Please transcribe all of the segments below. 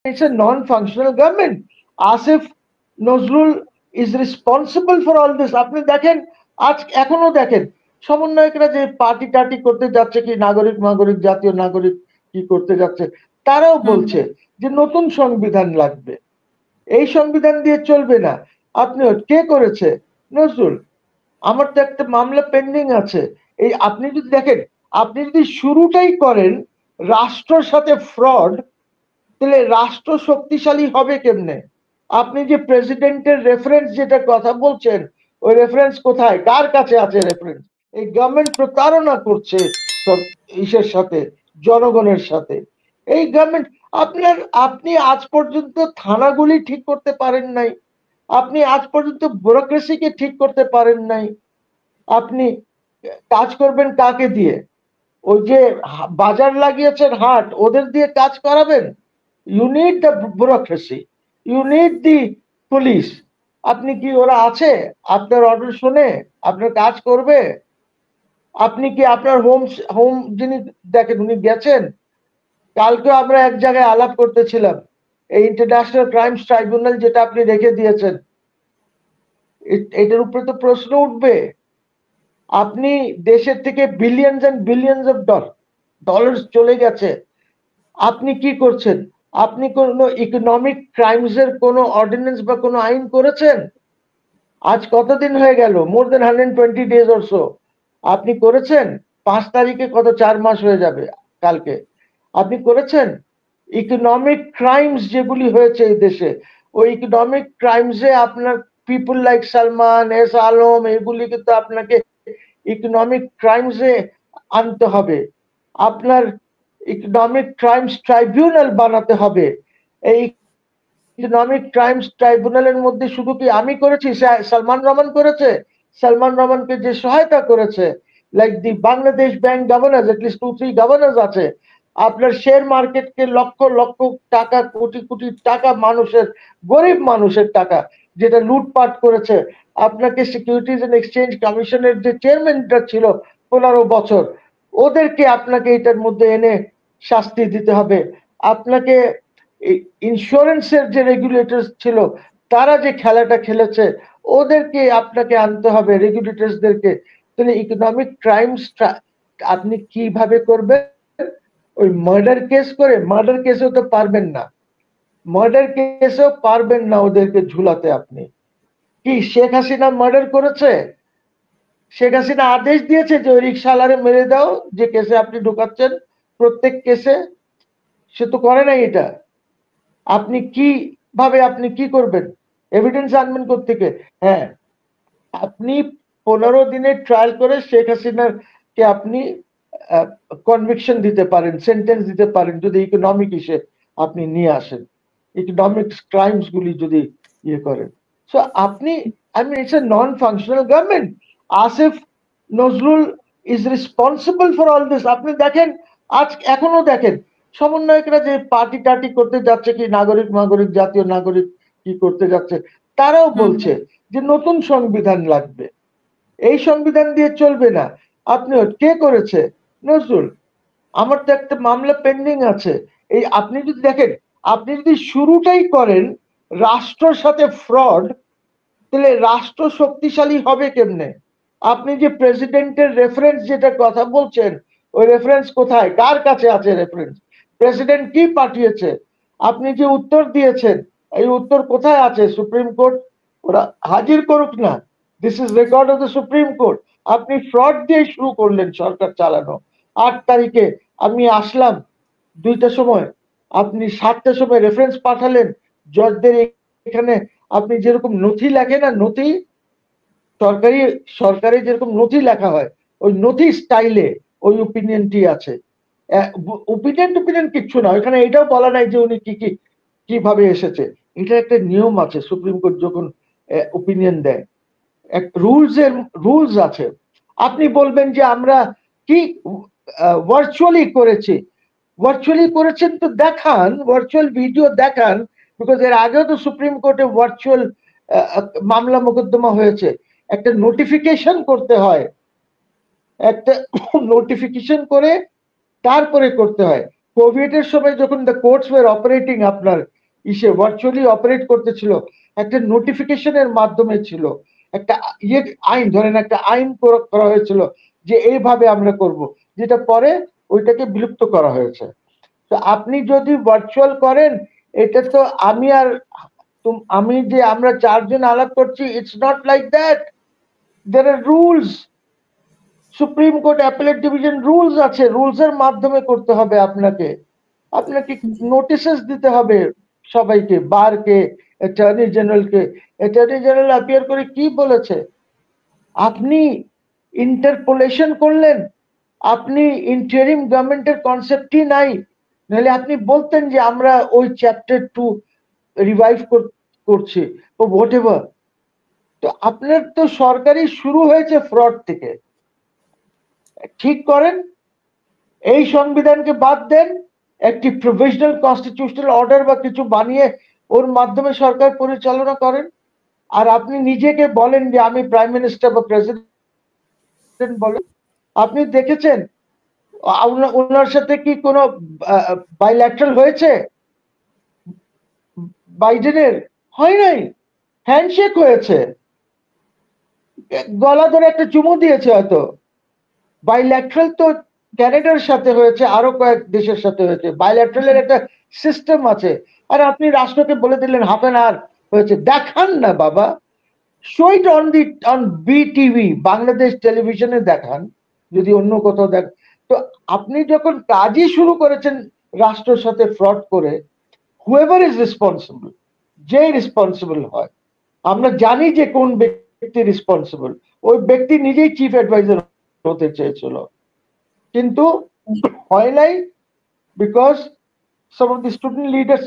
it's a non-functional government. Asif Nazrul is responsible for all this. আপনি দেখেন, আজ এখনো দেখেন সমন্বয়করা যে পার্টি টাটি করতে যাচ্ছে, কি নাগরিক জাতীয় নাগরিক কি করতে যাচ্ছে, তারাও বলছে যে নতুন সংবিধান লাগবে, এই সংবিধান দিয়ে চলবে না। আপনি কে করেছে? নজরুল। আমার তো একটা মামলা পেন্ডিং আছে। এই আপনি যদি দেখেন, আপনি যদি শুরুটাই করেন রাষ্ট্রের সাথে ফ্রড, তাহলে রাষ্ট্র শক্তিশালী হবে কেমনে? আপনি যে প্রেসিডেন্টের রেফারেন্স যেটা কথা বলছেন, ওই রেফারেন্স কোথায়, কার কাছে আছে রেফারেন্স? এই গভর্নমেন্ট প্রতারণা করছে সব ইসের সাথে, জনগণের সাথে। এই গভর্নমেন্ট আপনি আজ পর্যন্ত থানাগুলি ঠিক করতে পারেন নাই, আপনি আজ পর্যন্ত ব্যুরোক্রেসিকে ঠিক করতে পারেন নাই। আপনি কাজ করবেন কাকে দিয়ে? ওই যে বাজার লাগিয়েছেন হাট, ওদের দিয়ে কাজ করাবেন? You need the bureaucracy, you need the police. আপনি কি ওরা আছে আপনার অর্ডার শুনে আপনার কাজ করবে? আপনি কি আপনার হোম যিনি দেখেন উনি গেছেন? কালকে আমরা এক জায়গায় আলাপ করতেছিলাম, এই ইন্টারন্যাশনাল ক্রাইমস ট্রাইব্যুনাল যেটা আপনি রেখে দিয়েছেন, এটার উপরে তো প্রশ্ন উঠবে। আপনি দেশের থেকে billions and billions of dollars চলে গেছে, আপনি কি করছেন? আপনি কোনো ইকোনমিক ক্রাইমস এর কোনো অর্ডিন্যান্স বা কোনো আইন করেছেন? আজ কতদিন হয়ে গেল? মোর দেন 120 days অর সো। আপনি করেছেন? 5 তারিখে কত, 4 মাস হয়ে যাবে কালকে। আপনি করেছেন? ইকোনমিক ক্রাইমস যেগুলি হয়েছে এই দেশে, ওই ইকোনমিক ক্রাইমসে আপনার people like Salman S Alam, এগুলিকে তো আপনাকে ইকোনমিক ক্রাইমসে আনতে হবে। আপনার ইকোনমিক ক্রাইমস ট্রাইব্যুনাল বানাতে হবে। এই ইকোনমিক ক্রাইমস ট্রাইব্যুনালের মধ্যে শুধু কি আমি করেছি, সালমান রহমান করেছে? সালমান রহমানকে যে সহায়তা করেছে, লাইক দি Bangladesh bank governor, at least 2-3 governor আছে। আপনার শেয়ার মার্কেটকে লক্ষ লক্ষ টাকা, কোটি কোটি টাকা মানুষের, গরিব মানুষের টাকা যেটা লুটপাট করেছে। আপনাকে সিকিউরিটিজ এন্ড এক্সচেঞ্জ কমিশনের যে চেয়ারম্যানটা ছিল 15 বছর, ওদেরকে আপনাকে এটার মধ্যে এনে শাস্তি দিতে হবে। আপনাকে ইন্স্যুরেন্সের যে রেগুলেটর ছিল, তারা যে খেলাটা খেলেছে, ওদেরকে আপনাকে আনতে হবে, রেগুলেটরসদেরকে। তাহলে ইকোনমিক ক্রাইমস আপনি কিভাবে করবেন? ওই মার্ডার কেস করে? মার্ডার কেসেও তো পারবেন না, মার্ডার কেসেও পারবেন না ওদেরকে ঝুলাতে। আপনি কি শেখ হাসিনা মার্ডার করেছে? শেখ হাসিনা আদেশ দিয়েছে যে ওই রিক্সাওয়ালারে মেরে দাও, যে কেসে আপনি ঢুকাচ্ছেন প্রত্যেক কেসে? সে তো করে নাই এটা। আপনি কিভাবে, আপনি কি করবেন? এভিডেন্স আনবেন কোত্থেকে? হ্যাঁ, আপনি 15 দিনের ট্রায়াল করে শেখ হাসিনার কে আপনি কনভিকশন দিতে পারেন, সেন্টেন্স দিতে পারেন, যদি ইকোনমিক ইসে আপনি নিয়ে আসেন, ইকোনমিক ক্রাইমস গুলি যদি ইয়ে করেন। সো আপনি, I mean, it's a non functional government. Asif Nazrul is responsible for all this. আপনি দেখেন, আজ এখনো দেখেন সমন্বয়করা যে পার্টি টাটি করতে যাচ্ছে, কি নাগরিক জাতীয় নাগরিক কি করতে যাচ্ছে, তারাও বলছে যে নতুন সংবিধান লাগবে, এই সংবিধান দিয়ে চলবে না। আপনি কে করেছে? নজরুল। আমার তো একটা মামলা পেন্ডিং আছে। এই আপনি যদি দেখেন, আপনি যদি শুরুটাই করেন রাষ্ট্রের সাথে ফ্রড, তাহলে রাষ্ট্র শক্তিশালী হবে কেমনে? আপনি যে প্রেসিডেন্টের রেফারেন্স যেটা কথা বলছেন, ওই রেফারেন্স কোথায়, কার কাছে আছে রেফারেন্স? প্রেসিডেন্ট কি পাঠিয়েছে? আপনি যে উত্তর দিয়েছেন, এই উত্তর কোথায় আছে? সুপ্রিম কোর্ট ওরা হাজির করুক না। This is record of the supreme court. আপনি ফ্রড দিয়ে শুরু করলেন সরকার চালানো। 8 তারিখে আমি আসলাম 2টার সময়, আপনি 7টার সময় রেফারেন্স পাঠালেন জজদের এখানে। আপনি যেরকম নথি লেখে না, নথি, সরকারি সরকারি যেরকম নথি লেখা হয়, ওই নথি স্টাইলে ওই ওপিনিয়নটি আছে। ওপিনিয়ন কিচ্ছু না, ওইখানে এটাও বলা নাই যে উনি কি কি কিভাবে এসেছে। এটা একটা নিয়ম আছে, সুপ্রিম কোর্ট যখন ওপিনিয়ন দেয়, এক রুলস আছে। আপনি বলবেন যে আমরা কি ভার্চুয়ালি করেছি। ভার্চুয়ালি করেছেন তো দেখান, ভার্চুয়াল ভিডিও দেখান, বিকজ এর আগেও তো সুপ্রিম কোর্টে ভার্চুয়াল মামলা মোকদ্দমা হয়েছে। একটা নোটিফিকেশন করতে হয়, একটা নোটিফিকেশন করে তারপরে করতে হয়। কোভিড এর সময় যখন দ্য কোর্টস ওয়ার অপারেটিং আপনার ইসে ভার্চুয়ালি অপারেট করতেছিল, একটা নোটিফিকেশনের মাধ্যমে ছিল, একটা ইয়ে আইন ধরেন একটা আইন করা হয়েছিল যে এইভাবে আমরা করব, যেটা পরে ওইটাকে বিলুপ্ত করা হয়েছে। তো আপনি যদি ভার্চুয়াল করেন, এটা তো আমি যে আমরা চারজন আলাপ করছি, it's not like that. There are rules, supreme court appellate division rules আছে, রুলস এর মাধ্যমে করতে হবে আপনাকে। আপনাকে নোটিশেস দিতে হবে সবাইকে, বারকে, অ্যাটর্নি জেনারেলকে। অ্যাটর্নি জেনারেল অ্যাপিয়ার করে কি বলেছে? আপনি ইন্টারপোলেশন করলেন, আপনি ইন্টারিম গভর্নমেন্টের কনসেপ্টই নাই, নাহলে আপনি বলতেন যে আমরা ওই চ্যাপ্টার 2 রিভাইভ করছি ও হোয়াট এভার। তো আপনার তো সরকারি শুরু হয়েছে ফ্রড থেকে। ঠিক করেন, এই সংবিধানকে বাদ দেন, একটি প্রভিশনাল কনস্টিটিউশনাল অর্ডার বা কিছু বানিয়ে ওর মাধ্যমে সরকার পরিচালনা করেন। আর আপনি নিজেকে বলেন যে আমি প্রাইম মিনিস্টার বা প্রেসিডেন্ট বলেন। আপনি দেখেছেন ওনার সাথে কি কোনো বাইল্যাটারাল হয়েছে? বাইডেনের হয় নাই, হ্যান্ডশেক হয়েছে, গলা ধরে একটা চুমু দিয়েছে হয়তো। বাইল্যাটারাল তো ক্যানাডার সাথে হয়েছে, আরো কয়েক দেশের সাথে হয়েছে, বাইল্যাটারালের একটা সিস্টেম আছে। আর আপনি রাষ্ট্রকে বলে দিলেন হাফ অ্যান আওয়ার হয়েছে। দেখান না বাবা, show it on BTV, Bangladesh টেলিভিশনে দেখান, যদি অন্য কোথাও দেখ। তো আপনি যখন কাজই শুরু করেছেন রাষ্ট্রের সাথে ফ্রড করে, হুয়েভার ইজ রেসপন্সিবল, যে রেসপন্সিবল হয়, আমরা জানি যে কোন ব্যক্তি রেসপন্সিবল। ওই ব্যক্তি নিজেই চিফ অ্যাডভাইজার হতে চেয়েছিল, কিন্তু হয় নাই, because some of the student leaders,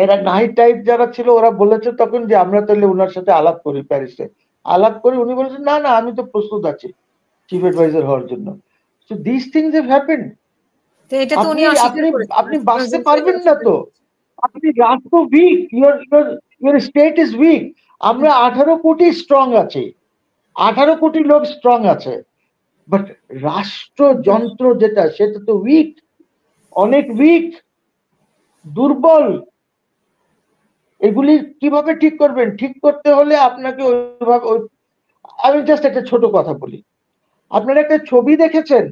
এরা নাই টাইপ যারা ছিল, ওরা বলেছে তখন যে আমরা তাহলে ওনার সাথে আলাপ করি, প্যারিসে আলাপ করি। উনি বলেছেন না না, আমি তো প্রস্তুত আছি চিফ অ্যাডভাইজার হওয়ার জন্য। So this things have happened. আপনি আপনি আপনি বাঁচতে পারবেন না তো। আপনি রাষ্ট্র weak, your state is weak. আমরা 18 কোটি স্ট্রং আছি, 18 কোটি লোক স্ট্রং আছে, বাট রাষ্ট্রযন্ত্র যেটা সেটা তো উইক, অনেক উইক, দুর্বল। এগুলি কিভাবে ঠিক করবেন? ঠিক করতে হলে আপনাকে ওইভাবে আমি জাস্ট একটা ছোট কথা বলি। আপনারা একটা ছবি দেখেছেন,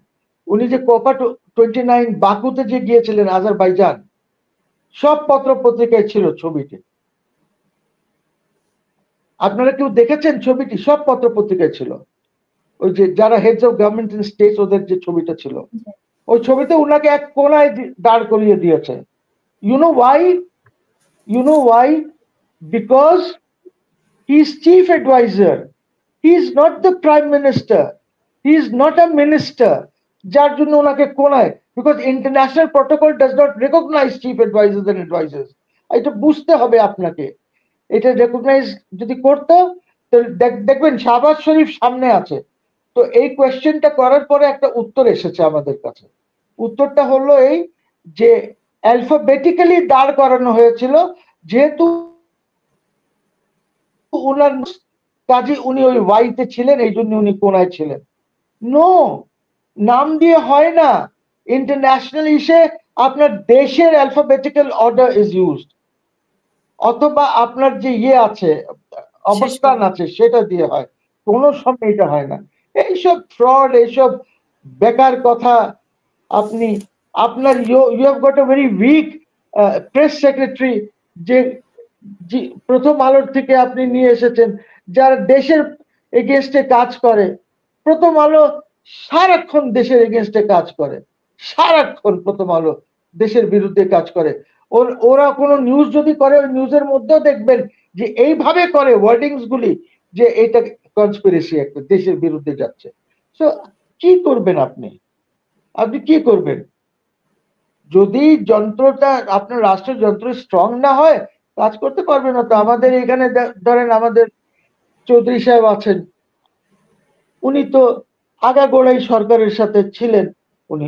উনি যে কোপা 29 বাকুতে যে গিয়েছিলেন আজারবাইজান, সব পত্র পত্রিকায় ছিল ছবিটি। আপনারা কেউ দেখেছেন ছবিটি? সব পত্র পত্রিকায় ছিল। ওই যে যারা heads of government in states, ওদের যে ছবিটা ছিল, ওই ছবিতে উনাকে এক কোনায় দাঁড় করিয়ে দিয়েছে। You know why? You know why? Because he is chief adviser, he is not the prime minister, he is not a minister. যার জন্য ওনাকে কোনায়, because international protocol does not recognise chief advisers and advisers. এটা বুঝতে হবে আপনাকে। এটা recognise যদি করতো, দেখবেন শাহবাজ শরীফ সামনে আছে। তো এই কোয়েশ্চেনটা করার পরে একটা উত্তর এসেছে আমাদের কাছে। উত্তরটা হলো এই যে অ্যালফাবেটিক্যালি দাঁড় করানো হয়েছিল, যেহেতু উনার কাজে উনি ওই ওয়াইতে ছিলেন, এই জন্য উনি কোনায় ছিলেন। নো, নাম দিয়ে হয় না। ইন্টারন্যাশনাল ইসে আপনার দেশের অ্যালফাবেটিক্যাল অর্ডার ইজ ইউজড, অথবা আপনার যে ইয়ে আছে, অবস্থান আছে, সেটা দিয়ে হয়। কোনো সময় এটা হয় না। এইসব ফ্রড, এইসব বেকার কথা। আপনি আপনার you have got a very weak press secretary, যে প্রথম আলোর থেকে আপনি নিয়ে এসেছেন, যারা দেশের এগেনস্টে কাজ করে। প্রথম আলো সারাক্ষণ দেশের এগেনস্টে কাজ করে, সারাক্ষণ প্রথম আলো দেশের বিরুদ্ধে কাজ করে। ওরা কোনো নিউজ যদি করে, ওই নিউজের মধ্যেও দেখবেন যে এইভাবে করে ওয়ার্ডিংস গুলি, যে এটা কনস্পিরেসি, একটা দেশের বিরুদ্ধে যাচ্ছে। সো কি করবেন আপনি? আপনি কি করবেন যদি যন্ত্রটা, আপনার রাষ্ট্রের যন্ত্র স্ট্রং না হয়? কাজ করতে পারবে না তো। আমাদের এখানে ধরেন আমাদের চৌধুরী সাহেব আছেন, উনি তো আগাগোড়াই সরকারের সাথে ছিলেন। উনি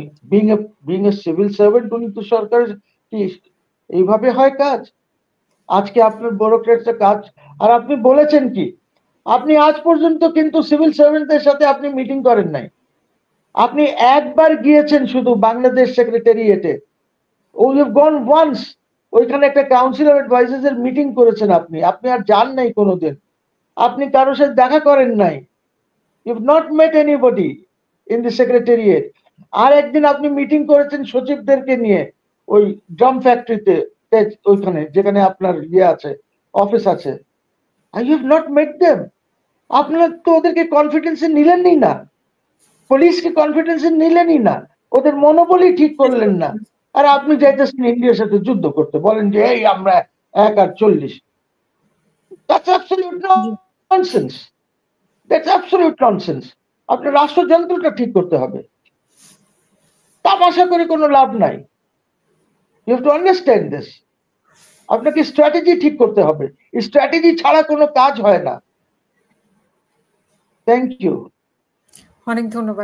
বিং এ সিভিল সার্ভেন্ট, উনি তো সরকারের কি এইভাবে হয় কাজ? আজকে আপনার ব্যুরোক্রেটসের কাজ। আর আপনি বলেছেন কি, আপনি আজ পর্যন্ত কিন্তু সিভিল সার্ভেন্টদের সাথে আপনি মিটিং করেন নাই। আপনি একবার গিয়েছেন শুধু বাংলাদেশ সেক্রেটারিয়েটে, ও ইউ গন ওয়ান্স। ওইখানে একটা কাউন্সিল অফ অ্যাডভাইজার্স এর মিটিং করেছেন আপনি, আপনি আর যান নাই কোনোদিন, আপনি কারোর সাথে দেখা করেন নাই, you not met anybody in the secretariat. আর একদিন আপনি মিটিং করেছেন সচিবদেরকে নিয়ে ওই ড্রাম ফ্যাক্টরিতে, ওইখানে যেখানে আপনার ইয়ে আছে, অফিস আছে, I have not met them. আপনারা তো ওদেরকে কনফিডেন্সে নিলেনই না, পুলিশকে কনফিডেন্সে নিলেনই না, ওদের মনোবলই ঠিক করলেন না। আর আপনি চাইতেছেন ইন্ডিয়ার সাথে যুদ্ধ করতে, বলেন যে এই আমরা 1 আর 40। That's absolute nonsense, that's absolute nonsense. আপনার রাষ্ট্রযন্ত্রটা ঠিক করতে হবে, তামাশা করে কোনো লাভ নাই। You have to understand this. আপনাকে স্ট্র্যাটেজি ঠিক করতে হবে, স্ট্র্যাটেজি ছাড়া কোনো কাজ হয় না। Thank you. অনেক ধন্যবাদ।